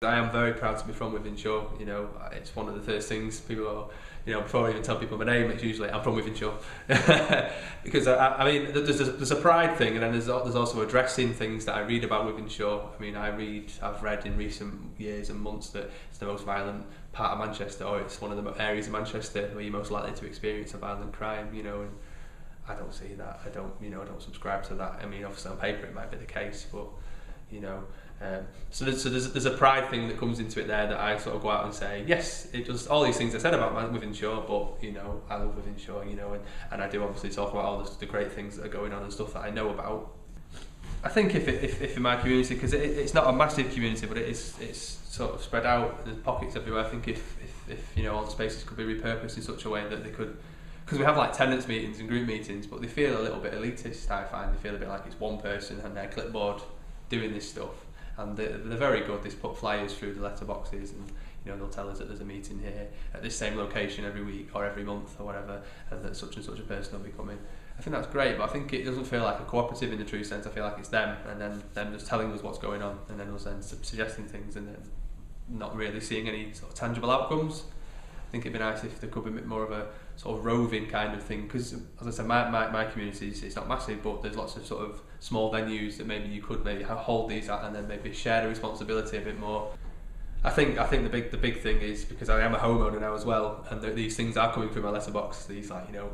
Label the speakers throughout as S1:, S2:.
S1: I am very proud to be from Wythenshawe. It's one of the first things people are, before I even tell people my name, it's usually I'm from Wythenshawe. Because I mean, there's a pride thing, and then there's also addressing things that I read about Wythenshawe. I mean, I've read in recent years and months that it's the most violent part of Manchester, or it's one of the areas of Manchester where you're most likely to experience a violent crime. And I don't see that. I don't subscribe to that. I mean, obviously on paper it might be the case, but so there's a pride thing that comes into it there, that I sort of go out and say, yes, it does all these things I said about Wythenshawe, but I love Wythenshawe, and I do obviously talk about all the great things that are going on and stuff that I know about. I think if in my community, because it's not a massive community, but it's sort of spread out, there's pockets everywhere. I think if all the spaces could be repurposed in such a way that they could, because we have like tenants meetings and group meetings, but they feel a little bit elitist. I find they feel a bit like it's one person and their clipboard doing this stuff, and they're very good. They put flyers through the letterboxes, and they'll tell us that there's a meeting here at this same location every week or every month or whatever, and that such and such a person will be coming. I think that's great, but I think it doesn't feel like a cooperative in the true sense. I feel like it's them, and then them just telling us what's going on, and then us then suggesting things, and then not really seeing any sort of tangible outcomes. I think it'd be nice if there could be a bit more of a sort of roving kind of thing, because as I said, my community it's not massive, but there's lots of sort of small venues that maybe you could hold these at, and then maybe share the responsibility a bit more. I think the big thing is, because I am a homeowner now as well, and these things are coming through my letterbox. These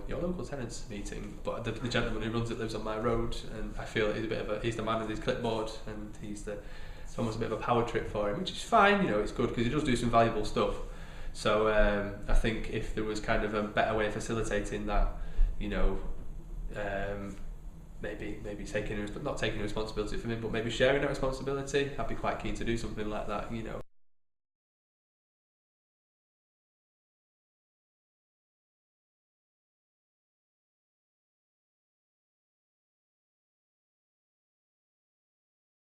S1: your local tenants meeting, but the gentleman who runs it lives on my road, and I feel he's the man with his clipboard, and it's almost a bit of a power trip for him, which is fine. It's good because he does do some valuable stuff. So I think if there was kind of a better way of facilitating that, maybe not taking responsibility from him, but maybe sharing that responsibility, I'd be quite keen to do something like that.